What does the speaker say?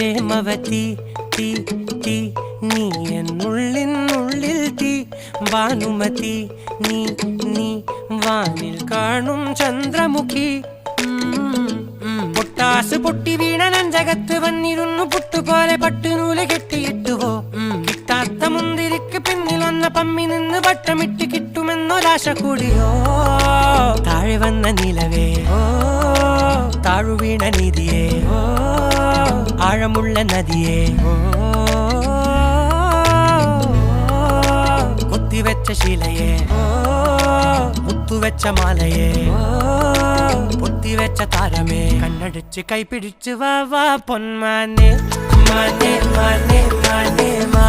പ്രേമവതി തീ തീ നീ എന്നുള്ളിൽ തീ ഭാനുമതി നീ നീ വാനിൽ കാണും ചന്ദ്രമുഖി പൊട്ടാസ് പൊട്ടി വീണ നഞ്ചകത്ത് വന്നിരുന്നു പുട്ടുപോലെ പട്ടുനൂല് കെട്ടിയിട്ടുവോ കിട്ടാത്ത മുന്തിരിക്ക് പിന്നിൽ വന്ന പമ്മി നിന്ന് വട്ടമിട്ട് കിട്ടുമെന്നൊരാശ കൂടിയോ താഴെ വന്ന നിലവേ താഴു വീണ നിധിയേ ആഴമുള്ള നദിയേ കൊത്തിവെച്ച ശിലയേ മുത്തുവെച്ച മാലയേ പൊത്തിവെച്ച താരമേ കണ്ണടിച്ച് കൈപിടിച്ച് വാ വാ പൊന്മാനെ മാനേ മാനേ മാനേ മാ